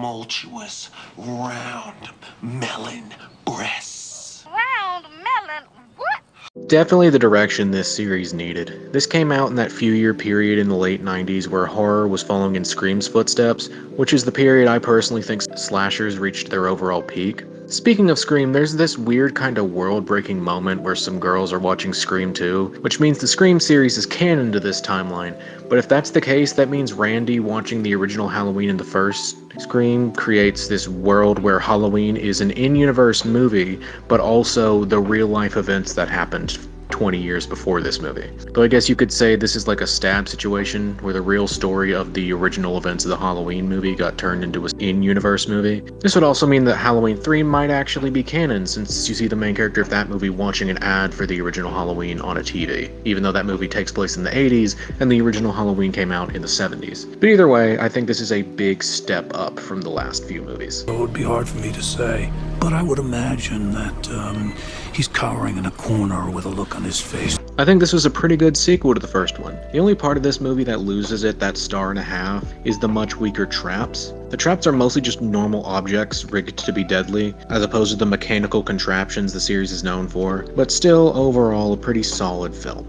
Tumultuous, round, melon breasts. Round melon, what? Definitely the direction this series needed. This came out in that few year period in the late 90s where horror was following in Scream's footsteps, which is the period I personally think slashers reached their overall peak. Speaking of Scream, there's this weird kind of world-breaking moment where some girls are watching Scream 2, which means the Scream series is canon to this timeline, but if that's the case, that means Randy watching the original Halloween in the first Scream creates this world where Halloween is an in-universe movie, but also the real-life events that happened 20 years before this movie. Though I guess you could say this is like a stab situation where the real story of the original events of the Halloween movie got turned into an in-universe movie. This would also mean that Halloween 3 might actually be canon, since you see the main character of that movie watching an ad for the original Halloween on a TV, even though that movie takes place in the 80s and the original Halloween came out in the 70s. But either way, I think this is a big step up from the last few movies. It would be hard for me to say, but I would imagine that he's cowering in a corner with a look on his face. I think this was a pretty good sequel to the first one. The only part of this movie that loses it that star and a half is the much weaker traps. The traps are mostly just normal objects rigged to be deadly, as opposed to the mechanical contraptions the series is known for, but still overall a pretty solid film.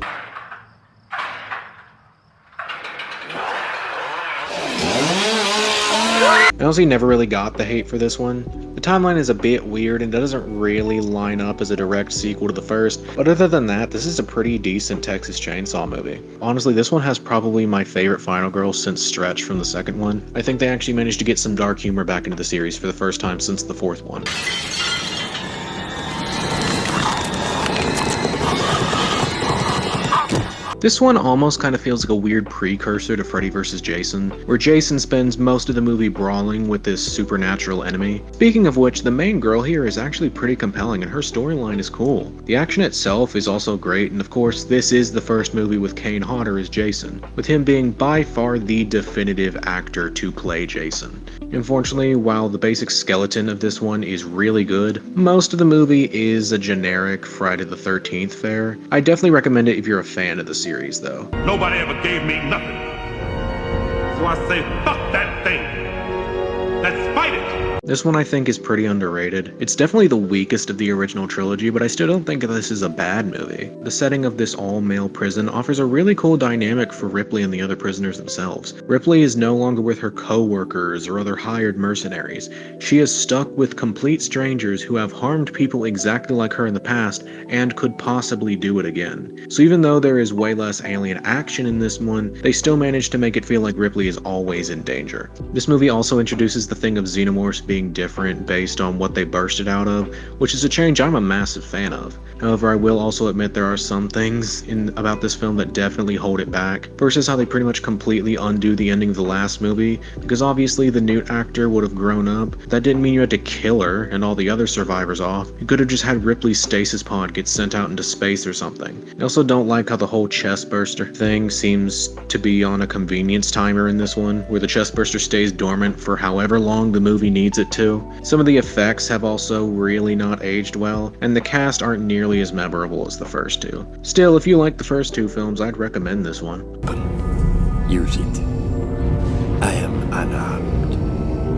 I honestly never really got the hate for this one. The timeline is a bit weird and doesn't really line up as a direct sequel to the first, but other than that, this is a pretty decent Texas Chainsaw movie. Honestly, this one has probably my favorite final girl since Stretch from the second one. I think they actually managed to get some dark humor back into the series for the first time since the fourth one. This one almost kind of feels like a weird precursor to Freddy vs. Jason, where Jason spends most of the movie brawling with this supernatural enemy. Speaking of which, the main girl here is actually pretty compelling and her storyline is cool. The action itself is also great, and of course this is the first movie with Kane Hodder as Jason, with him being by far the definitive actor to play Jason. Unfortunately, while the basic skeleton of this one is really good, most of the movie is a generic Friday the 13th fare. I definitely recommend it if you're a fan of the series though. Nobody ever gave me nothing. So I say, fuck that thing. Let's fight it. This one I think is pretty underrated. It's definitely the weakest of the original trilogy, but I still don't think this is a bad movie. The setting of this all-male prison offers a really cool dynamic for Ripley and the other prisoners themselves. Ripley is no longer with her co-workers or other hired mercenaries. She is stuck with complete strangers who have harmed people exactly like her in the past and could possibly do it again. So even though there is way less alien action in this one, they still manage to make it feel like Ripley is always in danger. This movie also introduces the thing of xenomorphs being different based on what they bursted out of, which is a change I'm a massive fan of. However, I will also admit there are some things about this film that definitely hold it back. First is how they pretty much completely undo the ending of the last movie, because obviously the Newt actor would have grown up. That didn't mean you had to kill her and all the other survivors off. You could have just had Ripley's stasis pod get sent out into space or something. I also don't like how the whole chest burster thing seems to be on a convenience timer in this one, where the chest burster stays dormant for however long the movie needs it to. Some of the effects have also really not aged well, and the cast aren't nearly as memorable as the first two. Still, if you like the first two films, I'd recommend this one. Use it. I am unarmed.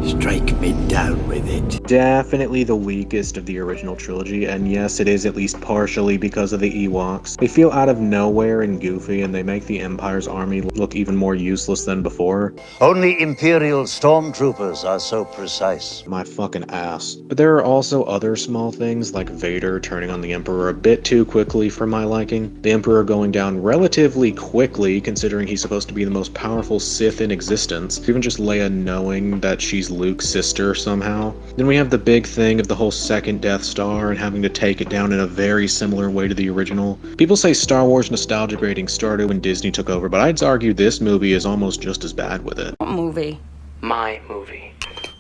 Strike me down with it. Definitely the weakest of the original trilogy, and yes, it is at least partially because of the Ewoks. They feel out of nowhere and goofy, and they make the Empire's army look even more useless than before. Only Imperial stormtroopers are so precise. My fucking ass. But there are also other small things, like Vader turning on the Emperor a bit too quickly for my liking. The Emperor going down relatively quickly, considering he's supposed to be the most powerful Sith in existence. Even just Leia knowing that she's Luke's sister somehow. Then we have the big thing of the whole second Death Star and having to take it down in a very similar way to the original. People say Star Wars nostalgia grading started when Disney took over, but I'd argue this movie is almost just as bad with it. What movie? My movie.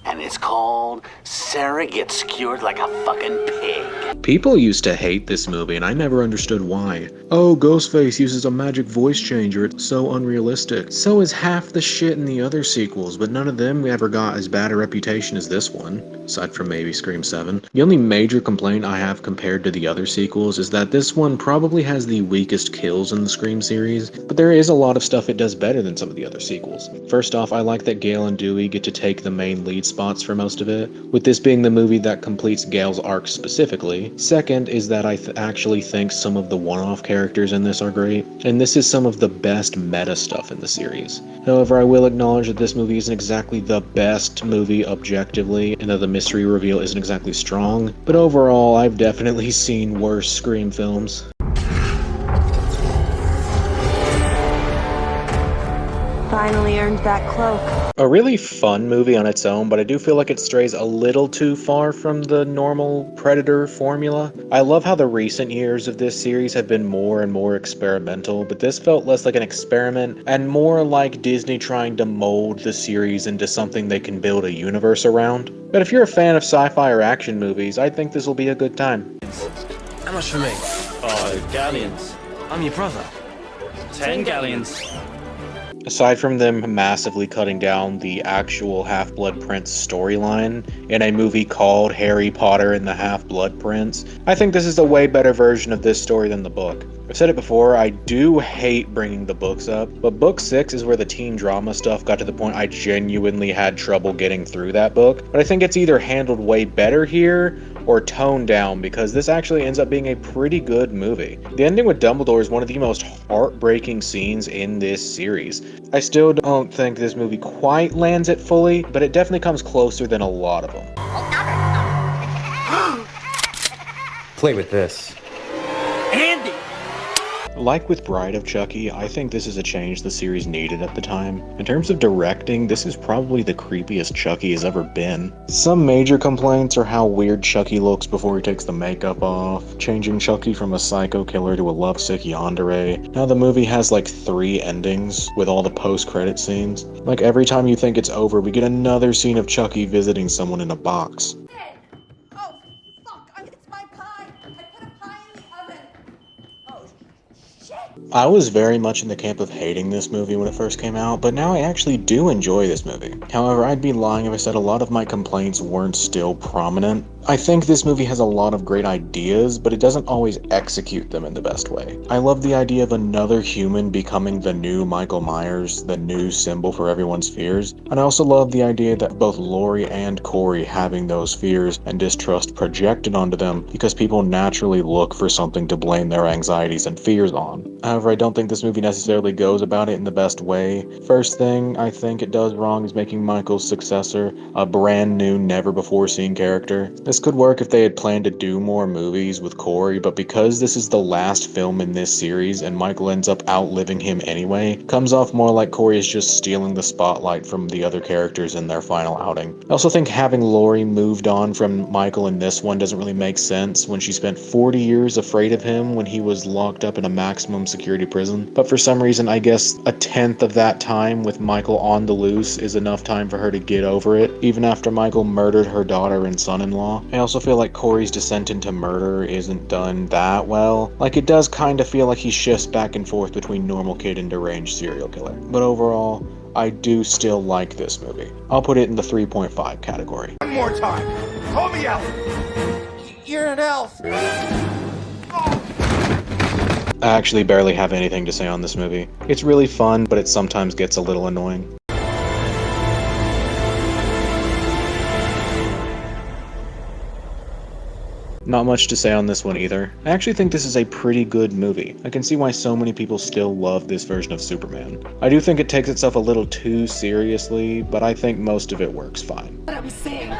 And it's called Sarah Gets Skewered Like a Fucking Pig. People used to hate this movie, and I never understood why. Oh, Ghostface uses a magic voice changer, it's so unrealistic. So is half the shit in the other sequels, but none of them ever got as bad a reputation as this one, aside from maybe Scream 7. The only major complaint I have compared to the other sequels is that this one probably has the weakest kills in the Scream series, but there is a lot of stuff it does better than some of the other sequels. First off, I like that Gale and Dewey get to take the main lead spot spots for most of it, with this being the movie that completes Gale's arc specifically. Second is that I actually think some of the one-off characters in this are great, and this is some of the best meta stuff in the series. However, I will acknowledge that this movie isn't exactly the best movie objectively, and that the mystery reveal isn't exactly strong, but overall, I've definitely seen worse Scream films. Finally earned that cloak. A really fun movie on its own, but I do feel like it strays a little too far from the normal Predator formula. I love how the recent years of this series have been more and more experimental, but this felt less like an experiment and more like Disney trying to mold the series into something they can build a universe around. But if you're a fan of sci-fi or action movies, I think this will be a good time. How much for me? 5 galleons. I'm your brother. 10 galleons. Aside from them massively cutting down the actual Half-Blood Prince storyline in a movie called Harry Potter and the Half-Blood Prince, I think this is a way better version of this story than the book. I've said it before, I do hate bringing the books up, but book 6 is where the teen drama stuff got to the point I genuinely had trouble getting through that book, but I think it's either handled way better here or toned down, because this actually ends up being a pretty good movie. The ending with Dumbledore is one of the most heartbreaking scenes in this series. I still don't think this movie quite lands it fully, but it definitely comes closer than a lot of them. Play with this. Like with Bride of Chucky, I think this is a change the series needed at the time. In terms of directing, this is probably the creepiest Chucky has ever been. Some major complaints are how weird Chucky looks before he takes the makeup off, changing Chucky from a psycho killer to a lovesick yandere. Now the movie has like 3 endings with all the post-credit scenes. Like every time you think it's over, we get another scene of Chucky visiting someone in a box. Oh, fuck! It's my pie! I put a pie in the oven! Oh, shit! I was very much in the camp of hating this movie when it first came out, but now I actually do enjoy this movie. However, I'd be lying if I said a lot of my complaints weren't still prominent. I think this movie has a lot of great ideas, but it doesn't always execute them in the best way. I love the idea of another human becoming the new Michael Myers, the new symbol for everyone's fears, and I also love the idea that both Laurie and Corey having those fears and distrust projected onto them because people naturally look for something to blame their anxieties and fears on. However, I don't think this movie necessarily goes about it in the best way. First thing I think it does wrong is making Michael's successor a brand new, never-before-seen character. This could work if they had planned to do more movies with Corey, but because this is the last film in this series and Michael ends up outliving him anyway, comes off more like Corey is just stealing the spotlight from the other characters in their final outing. I also think having Laurie moved on from Michael in this one doesn't really make sense when she spent 40 years afraid of him when he was locked up in a maximum security prison. But for some reason, I guess a tenth of that time with Michael on the loose is enough time for her to get over it, even after Michael murdered her daughter and son-in-law. I also feel like Corey's descent into murder isn't done that well. Like, it does kind of feel like he shifts back and forth between normal kid and deranged serial killer. But overall, I do still like this movie. I'll put it in the 3.5 category. One more time. Call me out. You're an elf. I actually barely have anything to say on this movie. It's really fun, but it sometimes gets a little annoying. Not much to say on this one either. I actually think this is a pretty good movie. I can see why so many people still love this version of Superman. I do think it takes itself a little too seriously, but I think most of it works fine. What I'm saying.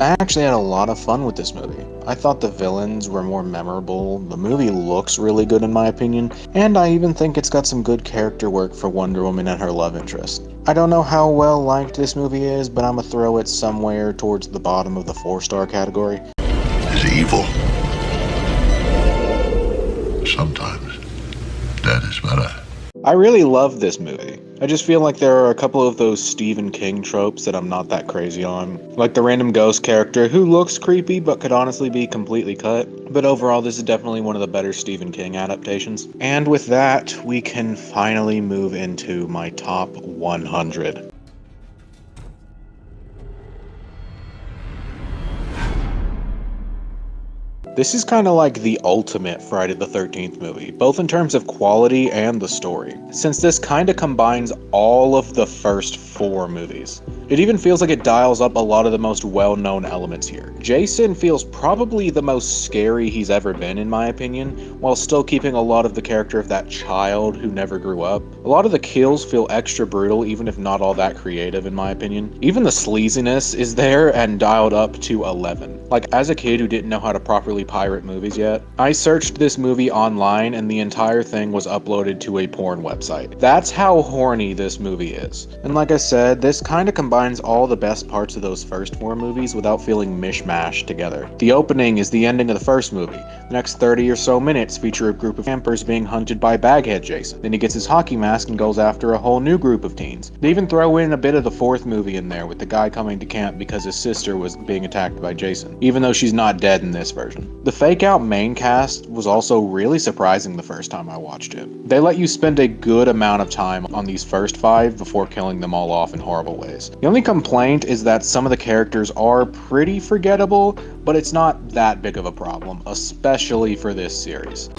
I actually had a lot of fun with this movie. I thought the villains were more memorable, the movie looks really good in my opinion, and I even think it's got some good character work for Wonder Woman and her love interest. I don't know how well liked this movie is, but I'm gonna throw it somewhere towards the bottom of the 4-star category. Is evil. Sometimes that is better. I really love this movie. I just feel like there are a couple of those Stephen King tropes that I'm not that crazy on. Like the random ghost character who looks creepy but could honestly be completely cut. But overall, this is definitely one of the better Stephen King adaptations. And with that, we can finally move into my top 100. This is kind of like the ultimate Friday the 13th movie, both in terms of quality and the story, since this kind of combines all of the first 4 movies. It even feels like it dials up a lot of the most well-known elements here. Jason feels probably the most scary he's ever been, in my opinion, while still keeping a lot of the character of that child who never grew up. A lot of the kills feel extra brutal, even if not all that creative, in my opinion. Even the sleaziness is there and dialed up to 11. Like, as a kid who didn't know how to properly pirate movies yet, I searched this movie online and the entire thing was uploaded to a porn website. That's how horny this movie is. And like I said, this kind of combines all the best parts of those first 4 movies without feeling mishmashed together. The opening is the ending of the first movie. The next 30 or so minutes feature a group of campers being hunted by Baghead Jason. Then he gets his hockey mask and goes after a whole new group of teens. They even throw in a bit of the 4th movie in there with the guy coming to camp because his sister was being attacked by Jason, even though she's not dead in this version. The fake out main cast was also really surprising the first time I watched it. They let you spend a good amount of time on these first 5 before killing them all off in horrible ways. The only complaint is that some of the characters are pretty forgettable, but it's not that big of a problem, especially for this series.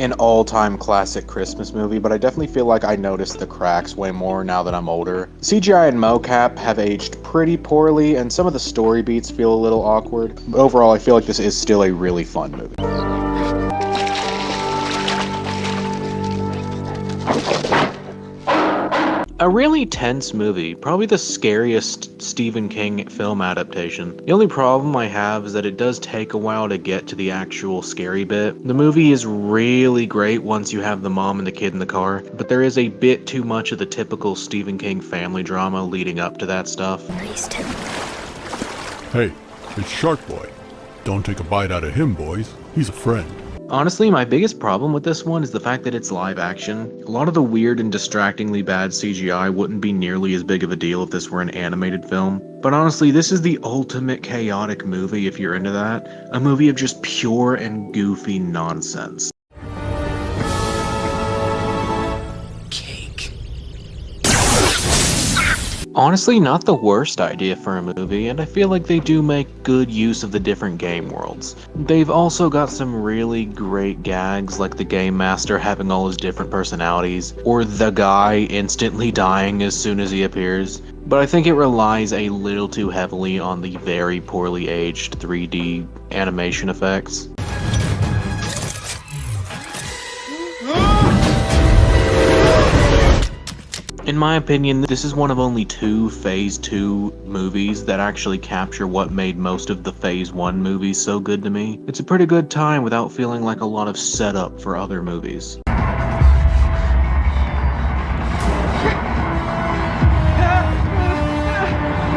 An all-time classic Christmas movie, but I definitely feel like I noticed the cracks way more now that I'm older. CGI and mocap have aged pretty poorly, and some of the story beats feel a little awkward, but overall I feel like this is still a really fun movie. A really tense movie, probably the scariest Stephen King film adaptation. The only problem I have is that it does take a while to get to the actual scary bit. The movie is really great once you have the mom and the kid in the car, but there is a bit too much of the typical Stephen King family drama leading up to that stuff. Hey, it's Shark Boy. Don't take a bite out of him, boys. He's a friend. Honestly, my biggest problem with this one is the fact that it's live action. A lot of the weird and distractingly bad CGI wouldn't be nearly as big of a deal if this were an animated film. But honestly, this is the ultimate chaotic movie if you're into that. A movie of just pure and goofy nonsense. Honestly, not the worst idea for a movie, and I feel like they do make good use of the different game worlds. They've also got some really great gags, like the game master having all his different personalities, or the guy instantly dying as soon as he appears. But I think it relies a little too heavily on the very poorly aged 3D animation effects. In my opinion, this is one of only 2 Phase 2 movies that actually capture what made most of the Phase 1 movies so good to me. It's a pretty good time without feeling like a lot of setup for other movies.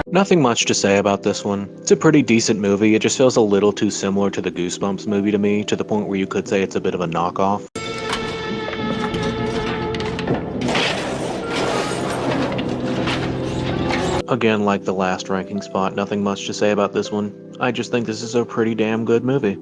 Nothing much to say about this one. It's a pretty decent movie, it just feels a little too similar to the Goosebumps movie to me, to the point where you could say it's a bit of a knockoff. Again, like the last ranking spot, nothing much to say about this one. I just think this is a pretty damn good movie.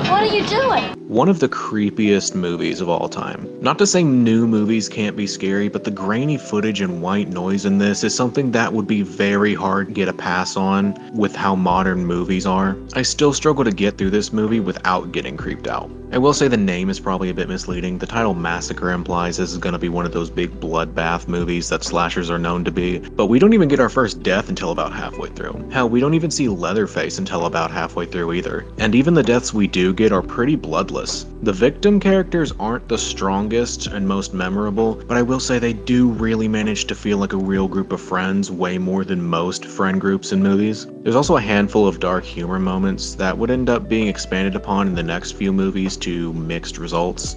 What are you doing? One of the creepiest movies of all time. Not to say new movies can't be scary, but the grainy footage and white noise in this is something that would be very hard to get a pass on with how modern movies are. I still struggle to get through this movie without getting creeped out. I will say the name is probably a bit misleading. The title Massacre implies this is going to be one of those big bloodbath movies that slashers are known to be, but we don't even get our first death until about halfway through. Hell, we don't even see Leatherface until about halfway through either. And even the deaths we do get are pretty bloodless. The victim characters aren't the strongest and most memorable, but I will say they do really manage to feel like a real group of friends way more than most friend groups in movies. There's also a handful of dark humor moments that would end up being expanded upon in the next few movies to mixed results.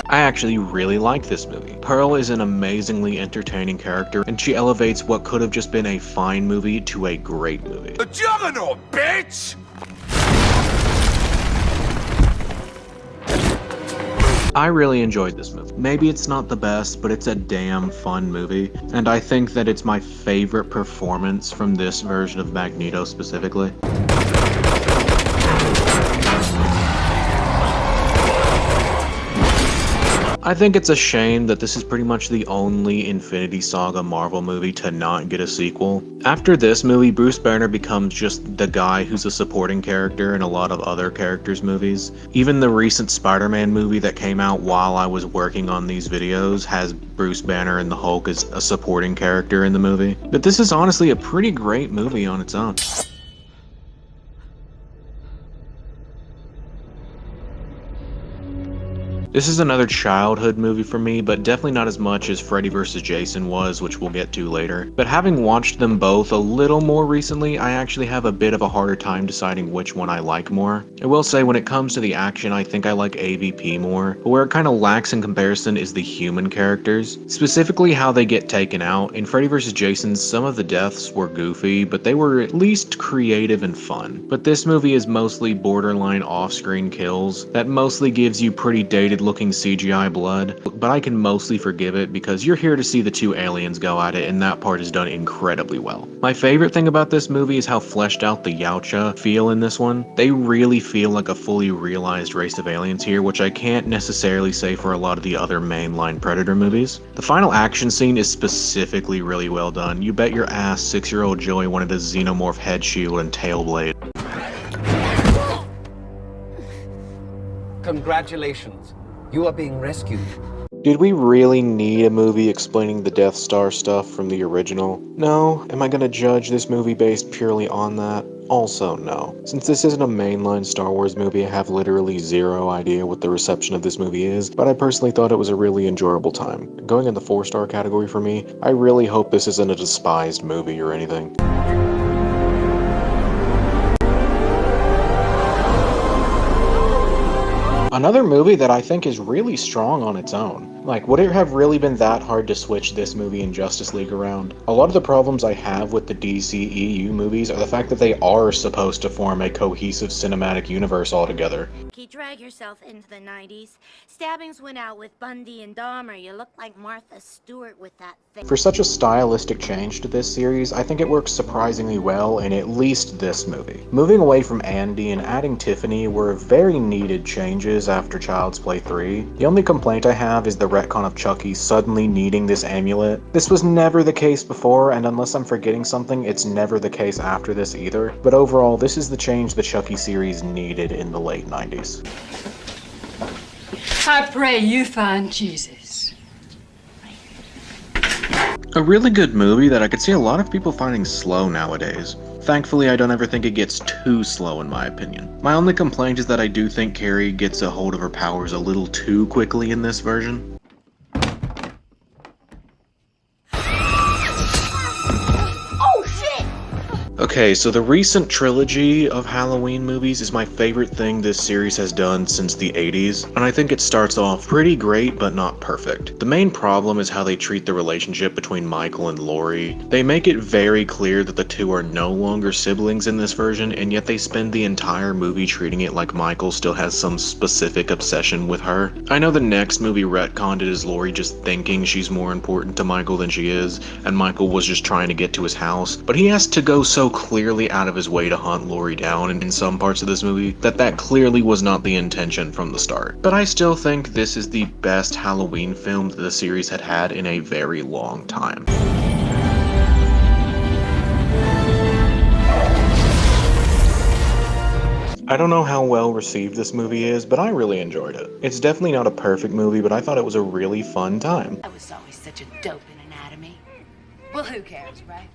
I actually really like this movie. Pearl is an amazingly entertaining character, and she elevates what could have just been a fine movie to a great movie. The Juggernaut, bitch! I really enjoyed this movie. Maybe it's not the best, but it's a damn fun movie, and I think that it's my favorite performance from this version of Magneto specifically. I think it's a shame that this is pretty much the only Infinity Saga Marvel movie to not get a sequel. After this movie, Bruce Banner becomes just the guy who's a supporting character in a lot of other characters' movies. Even the recent Spider-Man movie that came out while I was working on these videos has Bruce Banner and the Hulk as a supporting character in the movie. But this is honestly a pretty great movie on its own. This is another childhood movie for me, but definitely not as much as Freddy vs. Jason was, which we'll get to later. But having watched them both a little more recently, I actually have a bit of a harder time deciding which one I like more. I will say when it comes to the action, I think I like AVP more, but where it kind of lacks in comparison is the human characters, specifically how they get taken out. In Freddy vs. Jason, some of the deaths were goofy, but they were at least creative and fun. But this movie is mostly borderline off-screen kills that mostly gives you pretty dated looking CGI blood, but I can mostly forgive it because you're here to see the two aliens go at it, and that part is done incredibly well. My favorite thing about this movie is how fleshed out the Yautja feel in this one. They really feel like a fully realized race of aliens here, which I can't necessarily say for a lot of the other mainline Predator movies. The final action scene is specifically really well done. You bet your ass 6-year-old Joey wanted a xenomorph head shield and tail blade. Congratulations. You are being rescued. Did we really need a movie explaining the Death Star stuff from the original? No. Am I gonna judge this movie based purely on that? Also no. Since this isn't a mainline Star Wars movie, I have literally zero idea what the reception of this movie is, but I personally thought it was a really enjoyable time. Going in the 4-star category for me, I really hope this isn't a despised movie or anything. Another movie that I think is really strong on its own. Like, would it have really been that hard to switch this movie and Justice League around? A lot of the problems I have with the DCEU movies are the fact that they are supposed to form a cohesive cinematic universe altogether. You drag yourself into the 90s. Stabbings went out with Bundy and Dahmer. You look like Martha Stewart with that thing. For such a stylistic change to this series, I think it works surprisingly well in at least this movie. Moving away from Andy and adding Tiffany were very needed changes after Child's Play 3. The only complaint I have is the retcon of Chucky suddenly needing this amulet. This was never the case before, and unless I'm forgetting something, it's never the case after this either. But overall, this is the change the Chucky series needed in the late 90s. I pray you find Jesus. A really good movie that I could see a lot of people finding slow nowadays. Thankfully, I don't ever think it gets too slow in my opinion. My only complaint is that I do think Carrie gets a hold of her powers a little too quickly in this version. Okay, so the recent trilogy of Halloween movies is my favorite thing this series has done since the 80s, and I think it starts off pretty great but not perfect. The main problem is how they treat the relationship between Michael and Laurie. They make it very clear that the two are no longer siblings in this version, and yet they spend the entire movie treating it like Michael still has some specific obsession with her. I know the next movie retconned it as Laurie just thinking she's more important to Michael than she is, and Michael was just trying to get to his house, but he has to go so clearly out of his way to hunt Laurie down in some parts of this movie that clearly was not the intention from the start. But I still think this is the best Halloween film that the series had had in a very long time. I don't know how well received this movie is, but I really enjoyed it. It's definitely not a perfect movie, but I thought it was a really fun time. I was always such a dope in anatomy. Well, who cares, right?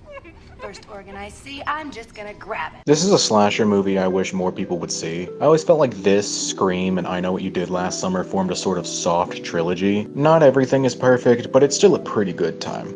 First organ I see, I'm just gonna grab it. This is a slasher movie I wish more people would see. I always felt like this, Scream, and I Know What You Did Last Summer formed a sort of soft trilogy. Not everything is perfect, but it's still a pretty good time.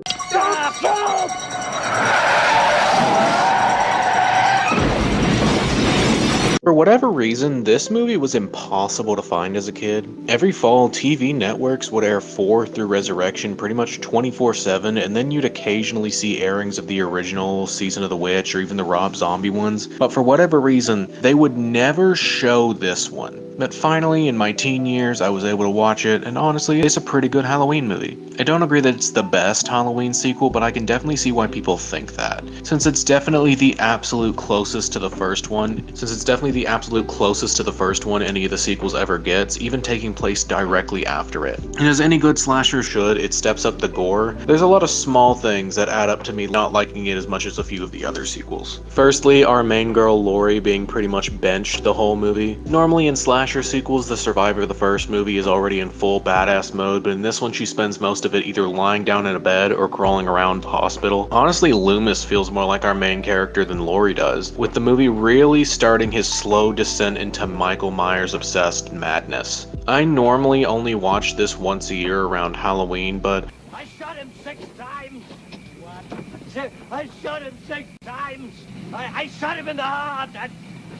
For whatever reason, this movie was impossible to find as a kid. Every fall, TV networks would air 4 through Resurrection pretty much 24/7, and then you'd occasionally see airings of the original Season of the Witch or even the Rob Zombie ones, but for whatever reason, they would never show this one. But finally, in my teen years, I was able to watch it, and honestly, it's a pretty good Halloween movie. I don't agree that it's the best Halloween sequel, but I can definitely see why people think that. Since it's definitely the absolute closest to the first one, since it's definitely the the absolute closest to the first one any of the sequels ever gets, even taking place directly after it. And as any good slasher should, it steps up the gore. There's a lot of small things that add up to me not liking it as much as a few of the other sequels. Firstly, our main girl Lori being pretty much benched the whole movie. Normally in slasher sequels, the survivor of the first movie is already in full badass mode, but in this one she spends most of it either lying down in a bed or crawling around the hospital. Honestly, Loomis feels more like our main character than Lori does, with the movie really starting his slow descent into Michael Myers obsessed madness. I normally only watch this once a year around Halloween, but I shot him 6 times. What? I shot him 6 times. I shot him in the heart.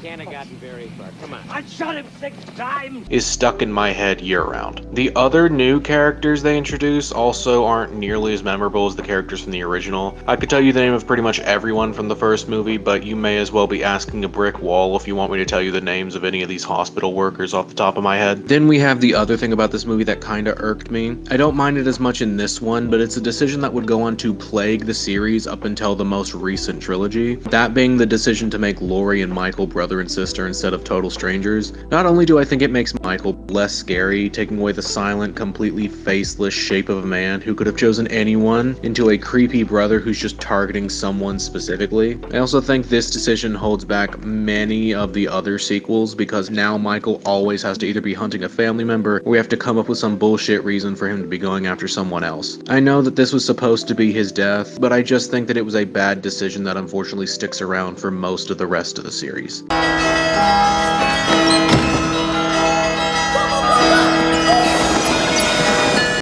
Can't have gotten very far. Come on. I shot him 6 times. Is stuck in my head year-round. The other new characters they introduce also aren't nearly as memorable as the characters from the original. I could tell you the name of pretty much everyone from the first movie, but you may as well be asking a brick wall if you want me to tell you the names of any of these hospital workers off the top of my head. Then we have the other thing about this movie that kinda irked me. I don't mind it as much in this one, but it's a decision that would go on to plague the series up until the most recent trilogy. That being the decision to make Lori and Michael brother and sister instead of total strangers. Not only do I think it makes Michael less scary, taking away the silent, completely faceless shape of a man who could have chosen anyone into a creepy brother who's just targeting someone specifically. I also think this decision holds back many of the other sequels because now Michael always has to either be hunting a family member or we have to come up with some bullshit reason for him to be going after someone else. I know that this was supposed to be his death, but I just think that it was a bad decision that unfortunately sticks around for most of the rest of the series.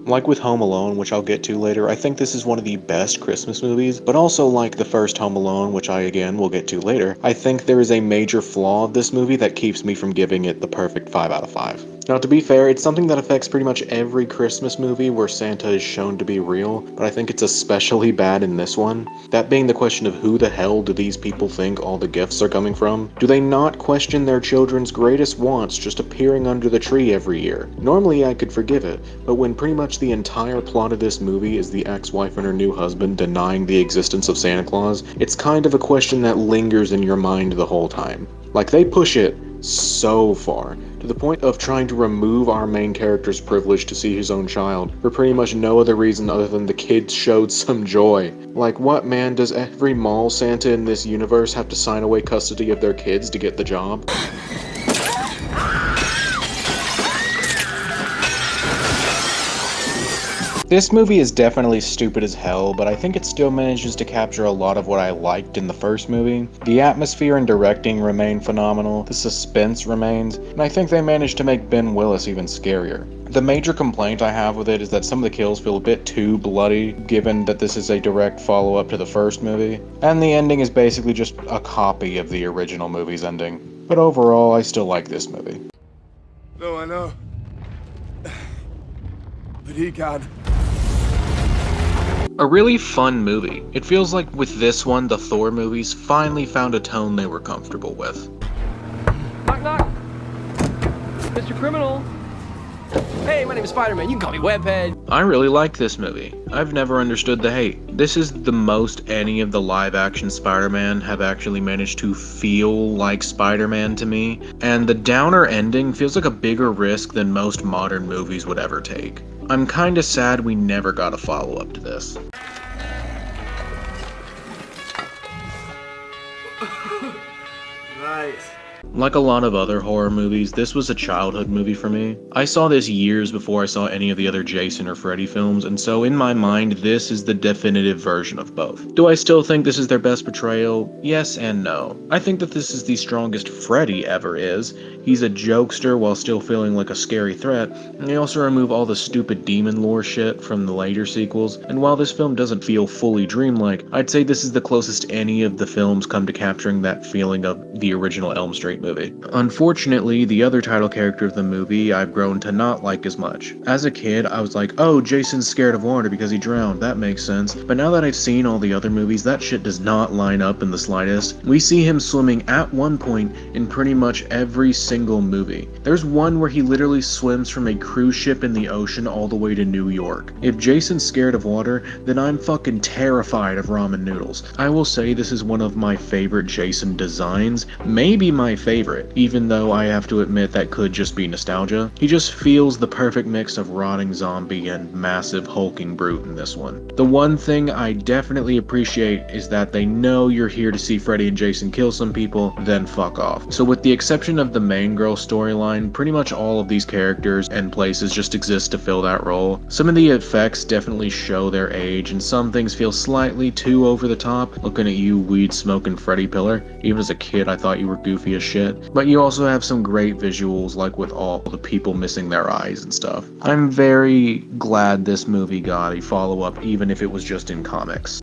Like with Home Alone, which I'll get to later, I think this is one of the best Christmas movies, but also like the first Home Alone, which I again will get to later, I think there is a major flaw of this movie that keeps me from giving it the perfect 5 out of 5. Now, to be fair, it's something that affects pretty much every Christmas movie where Santa is shown to be real, but I think it's especially bad in this one. That being the question of who the hell do these people think all the gifts are coming from? Do they not question their children's greatest wants just appearing under the tree every year? Normally I could forgive it, but when pretty much the entire plot of this movie is the ex-wife and her new husband denying the existence of Santa Claus, it's kind of a question that lingers in your mind the whole time. Like, they push it so far, to the point of trying to remove our main character's privilege to see his own child, for pretty much no other reason other than the kids showed some joy. Like, what, man, does every mall Santa in this universe have to sign away custody of their kids to get the job? This movie is definitely stupid as hell, but I think it still manages to capture a lot of what I liked in the first movie. The atmosphere and directing remain phenomenal, the suspense remains, and I think they managed to make Ben Willis even scarier. The major complaint I have with it is that some of the kills feel a bit too bloody, given that this is a direct follow-up to the first movie, and the ending is basically just a copy of the original movie's ending. But overall, I still like this movie. No, I know. But he got... A really fun movie. It feels like with this one, the Thor movies finally found a tone they were comfortable with. Knock, knock. Mr. Criminal. Hey, my name is Spider-Man. You can call me Webhead. I really like this movie. I've never understood the hate. This is the most any of the live-action Spider-Man have actually managed to feel like Spider-Man to me, and the downer ending feels like a bigger risk than most modern movies would ever take. I'm kinda sad we never got a follow-up to this. Nice. Like a lot of other horror movies, this was a childhood movie for me. I saw this years before I saw any of the other Jason or Freddy films, and so in my mind, this is the definitive version of both. Do I still think this is their best portrayal? Yes and no. I think that this is the strongest Freddy ever is. He's a jokester while still feeling like a scary threat, and they also remove all the stupid demon lore shit from the later sequels, and while this film doesn't feel fully dreamlike, I'd say this is the closest any of the films come to capturing that feeling of the original Elm Street movie. Unfortunately, the other title character of the movie I've grown to not like as much. As a kid, I was like, oh, Jason's scared of water because he drowned, that makes sense. But now that I've seen all the other movies, that shit does not line up in the slightest. We see him swimming at one point in pretty much every single movie. There's one where he literally swims from a cruise ship in the ocean all the way to New York. If Jason's scared of water, then I'm fucking terrified of ramen noodles. I will say this is one of my favorite Jason designs, maybe my favorite, even though I have to admit that could just be nostalgia. He just feels the perfect mix of rotting zombie and massive hulking brute in this one. The one thing I definitely appreciate is that they know you're here to see Freddy and Jason kill some people, then fuck off. So with the exception of the main girl storyline, pretty much all of these characters and places just exist to fill that role. Some of the effects definitely show their age, and some things feel slightly too over the top. Looking at you, weed-smoking Freddy Pillar. Even as a kid, I thought you were goofy as shit. But you also have some great visuals, like with all the people missing their eyes and stuff. I'm very glad this movie got a follow-up, even if it was just in comics.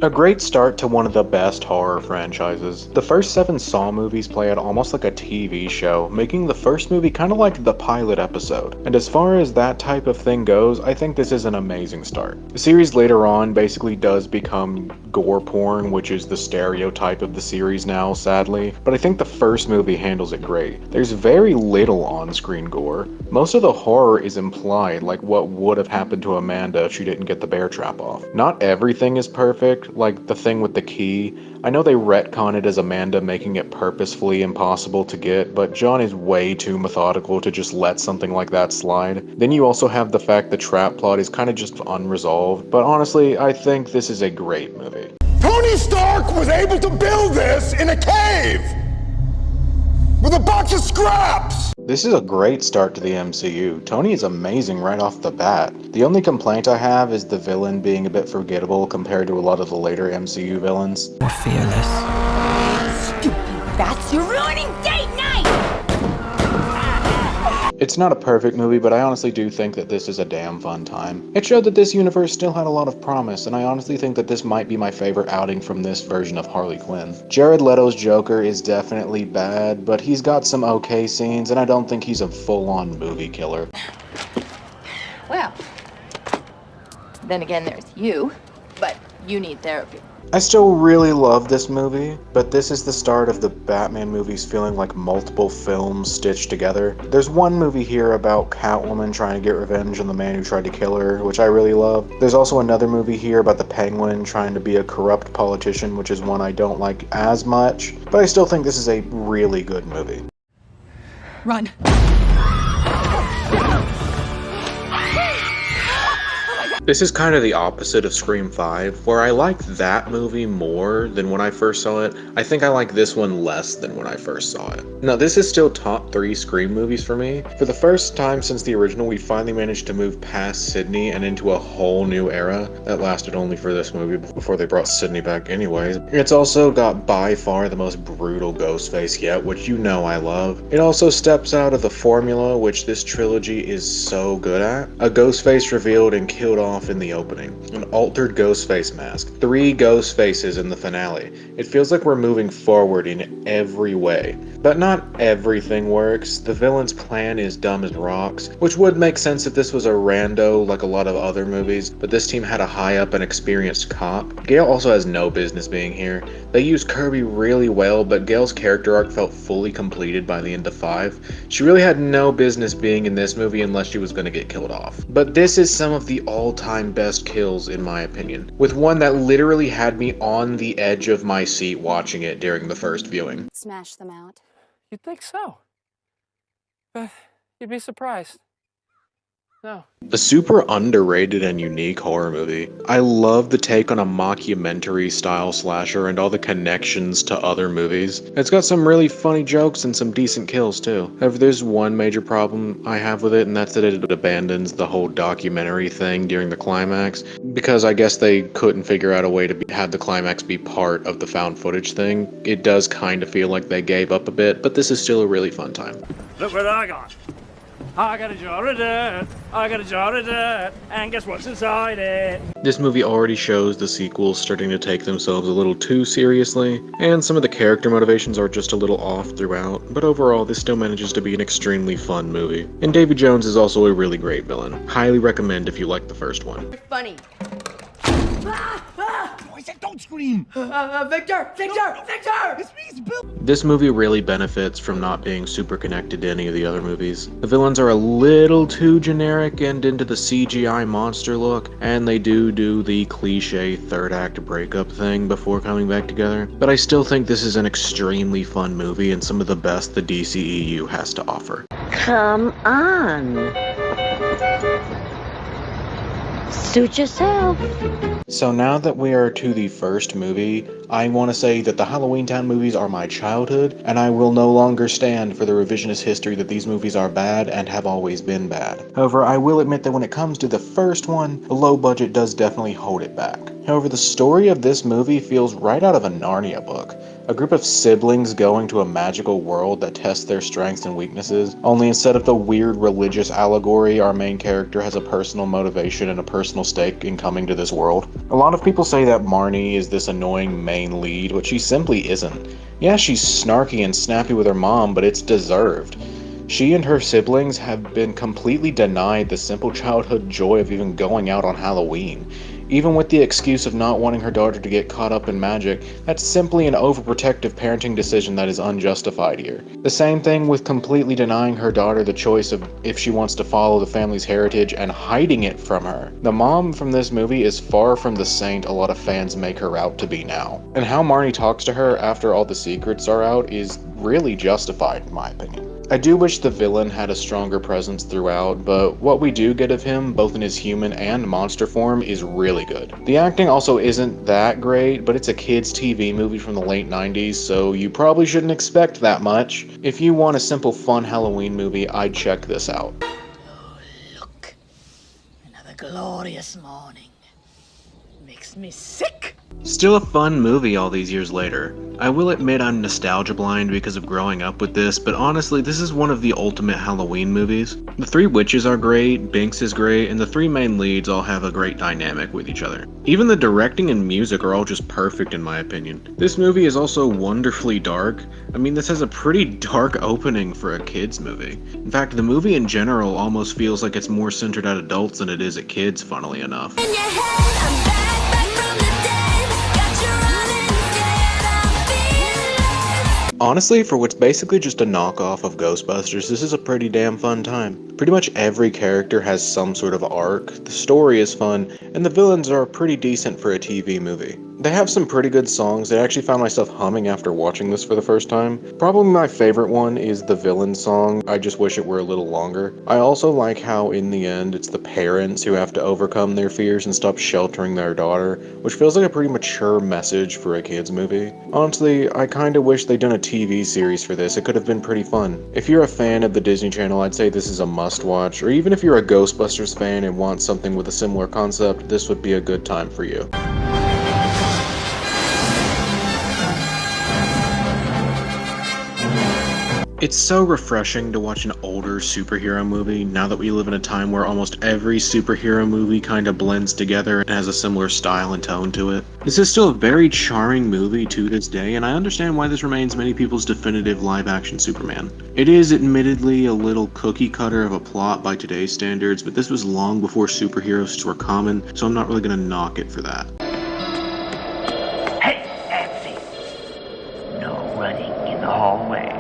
A great start to one of the best horror franchises. The first 7 Saw movies play out almost like a TV show, making the first movie kind of like the pilot episode. And as far as that type of thing goes, I think this is an amazing start. The series later on basically does become gore porn, which is the stereotype of the series now, sadly, but I think the first movie handles it great. There's very little on-screen gore. Most of the horror is implied, like what would have happened to Amanda if she didn't get the bear trap off. Not everything is perfect, like the thing with the key. I know they retcon it as Amanda making it purposefully impossible to get, but John is way too methodical to just let something like that slide. Then you also have the fact the trap plot is kind of just unresolved, but honestly, I think this is a great movie. Tony Stark was able to build this in a cave! With a box of scraps! This is a great start to the MCU. Tony is amazing right off the bat. The only complaint I have is the villain being a bit forgettable compared to a lot of the later MCU villains. We're fearless. Stupid bats, you're ruining date night! It's not a perfect movie, but I honestly do think that this is a damn fun time. It showed that this universe still had a lot of promise, and I honestly think that this might be my favorite outing from this version of Harley Quinn. Jared Leto's Joker is definitely bad, but he's got some okay scenes, and I don't think he's a full-on movie killer. Well, then again, there's you, but you need therapy. I still really love this movie, but this is the start of the Batman movies feeling like multiple films stitched together. There's one movie here about Catwoman trying to get revenge on the man who tried to kill her, which I really love. There's also another movie here about the Penguin trying to be a corrupt politician, which is one I don't like as much, but I still think this is a really good movie. Run. This is kind of the opposite of Scream 5, where I like that movie more than when I first saw it. I think I like this one less than when I first saw it. Now, this is still top 3 Scream movies for me. For the first time since the original, we finally managed to move past Sydney and into a whole new era. That lasted only for this movie before they brought Sydney back anyways. It's also got by far the most brutal Ghostface yet, which you know I love. It also steps out of the formula, which this trilogy is so good at. A Ghostface revealed and killed off in the opening. An altered Ghostface mask. 3 Ghostfaces in the finale. It feels like we're moving forward in every way. But not everything works. The villain's plan is dumb as rocks, which would make sense if this was a rando like a lot of other movies, but this team had a high up and experienced cop. Gale also has no business being here. They used Kirby really well, but Gale's character arc felt fully completed by the end of 5. She really had no business being in this movie unless she was going to get killed off. But this is some of the all-time best kills in my opinion, with one that literally had me on the edge of my seat watching it during the first viewing. Smash them out. You'd think so. But you'd be surprised. No. A super underrated and unique horror movie. I love the take on a mockumentary style slasher and all the connections to other movies. It's got some really funny jokes and some decent kills too. However, there's one major problem I have with it, and that's that it abandons the whole documentary thing during the climax, because I guess they couldn't figure out a way to have the climax be part of the found footage thing. It does kind of feel like they gave up a bit, but this is still a really fun time. Look what I got. I got a jar of dirt, I got a jar of dirt, and guess what's inside it? This movie already shows the sequels starting to take themselves a little too seriously, and some of the character motivations are just a little off throughout, but overall this still manages to be an extremely fun movie. And Davy Jones is also a really great villain. Highly recommend if you like the first one. You're funny. I said don't scream! Victor! It's me, it's Bill! This movie really benefits from not being super connected to any of the other movies. The villains are a little too generic and into the CGI monster look, and they do the cliche third act breakup thing before coming back together. But I still think this is an extremely fun movie and some of the best the DCEU has to offer. Come on. Suit yourself. So now that we are to the first movie, I want to say that the Halloween Town movies are my childhood, and I will no longer stand for the revisionist history that these movies are bad and have always been bad. However, I will admit that when it comes to the first one, the low budget does definitely hold it back. However, the story of this movie feels right out of a Narnia book. A group of siblings going to a magical world that tests their strengths and weaknesses, only instead of the weird religious allegory, our main character has a personal motivation and a personal stake in coming to this world. A lot of people say that Marnie is this annoying main lead, but she simply isn't. Yeah, she's snarky and snappy with her mom, but it's deserved. She and her siblings have been completely denied the simple childhood joy of even going out on Halloween. Even with the excuse of not wanting her daughter to get caught up in magic, that's simply an overprotective parenting decision that is unjustified here. The same thing with completely denying her daughter the choice of if she wants to follow the family's heritage and hiding it from her. The mom from this movie is far from the saint a lot of fans make her out to be now. And how Marnie talks to her after all the secrets are out is really justified in my opinion. I do wish the villain had a stronger presence throughout, but what we do get of him, both in his human and monster form, is really good. The acting also isn't that great, but it's a kids' TV movie from the late 90s, so you probably shouldn't expect that much. If you want a simple fun Halloween movie, I'd check this out. Oh, look. Another glorious morning. Makes me sick. Still a fun movie all these years later. I will admit I'm nostalgia blind because of growing up with this, but honestly this is one of the ultimate Halloween movies. The three witches are great, Binks is great, and the three main leads all have a great dynamic with each other. Even the directing and music are all just perfect in my opinion. This movie is also wonderfully dark. I mean, this has a pretty dark opening for a kids movie. In fact, the movie in general almost feels like it's more centered at adults than it is at kids, funnily enough. Honestly, for what's basically just a knockoff of Ghostbusters, this is a pretty damn fun time. Pretty much every character has some sort of arc, the story is fun, and the villains are pretty decent for a TV movie. They have some pretty good songs that I actually found myself humming after watching this for the first time. Probably my favorite one is the villain song, I just wish it were a little longer. I also like how in the end it's the parents who have to overcome their fears and stop sheltering their daughter, which feels like a pretty mature message for a kids movie. Honestly, I kinda wish they'd done a TV series for this, it could have been pretty fun. If you're a fan of the Disney Channel, I'd say this is a must watch, or even if you're a Ghostbusters fan and want something with a similar concept, this would be a good time for you. It's so refreshing to watch an older superhero movie now that we live in a time where almost every superhero movie kind of blends together and has a similar style and tone to it. This is still a very charming movie to this day, and I understand why this remains many people's definitive live-action Superman. It is admittedly a little cookie cutter of a plot by today's standards, but this was long before superheroes were common, so I'm not really gonna knock it for that. Hey, Nancy. No running in the hallway.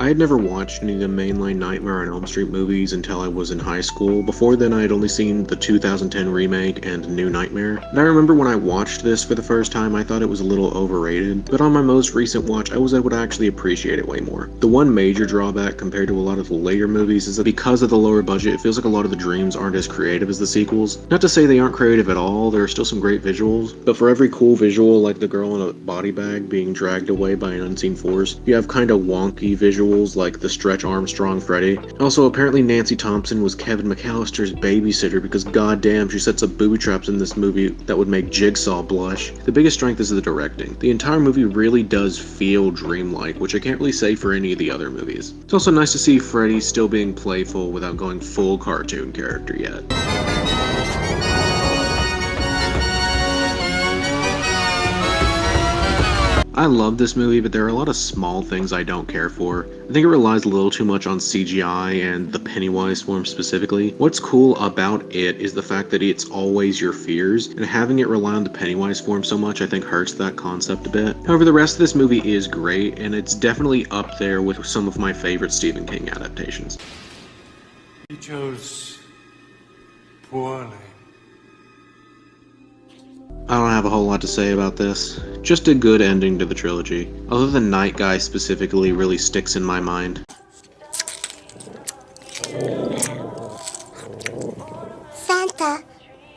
I had never watched any of the mainline Nightmare on Elm Street movies until I was in high school. Before then, I had only seen the 2010 remake and New Nightmare. And I remember when I watched this for the first time, I thought it was a little overrated, but on my most recent watch, I was able to actually appreciate it way more. The one major drawback compared to a lot of the later movies is that because of the lower budget, it feels like a lot of the dreams aren't as creative as the sequels. Not to say they aren't creative at all, there are still some great visuals, but for every cool visual like the girl in a body bag being dragged away by an unseen force, you have kind of wonky visuals like the Stretch Armstrong Freddy. Also, apparently Nancy Thompson was Kevin McAllister's babysitter because goddamn she sets up booby traps in this movie that would make Jigsaw blush. The biggest strength is the directing. The entire movie really does feel dreamlike, which I can't really say for any of the other movies. It's also nice to see Freddy still being playful without going full cartoon character yet. I love this movie, but there are a lot of small things I don't care for. I think it relies a little too much on CGI and the Pennywise form specifically. What's cool about it is the fact that it's always your fears, and having it rely on the Pennywise form so much I think hurts that concept a bit. However, the rest of this movie is great, and it's definitely up there with some of my favorite Stephen King adaptations. You chose poorly. I don't have a whole lot to say about this. Just a good ending to the trilogy. Although the Night Guy specifically really sticks in my mind. Santa,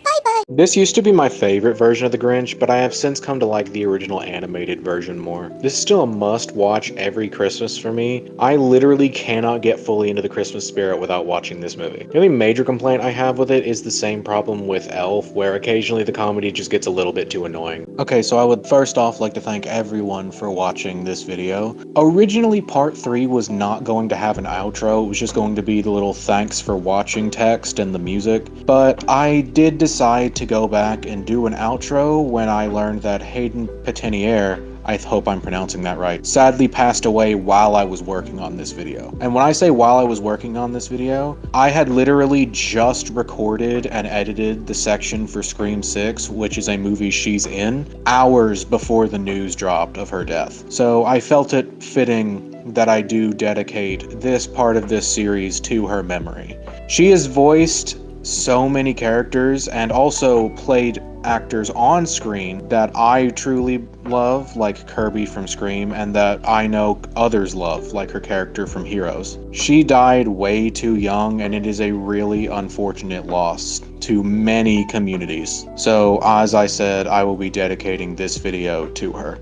bye-bye. This used to be my favorite version of The Grinch, but I have since come to like the original animated version more. This is still a must-watch every Christmas for me. I literally cannot get fully into the Christmas spirit without watching this movie. The only major complaint I have with it is the same problem with Elf, where occasionally the comedy just gets a little bit too annoying. Okay, so I would first off like to thank everyone for watching this video. Originally, part 3 was not going to have an outro, it was just going to be the little thanks for watching text and the music, but I did decide to go back and do an outro when I learned that Hayden Petenier, I hope I'm pronouncing that right, sadly passed away while I was working on this video. And when I say while I was working on this video, I had literally just recorded and edited the section for Scream 6, which is a movie she's in, hours before the news dropped of her death. So I felt it fitting that I do dedicate this part of this series to her memory. She has voiced so many characters and also played actors on screen that I truly love, like Kirby from Scream, and that I know others love, like her character from Heroes. She died way too young, and it is a really unfortunate loss to many communities. So, as I said, I will be dedicating this video to her.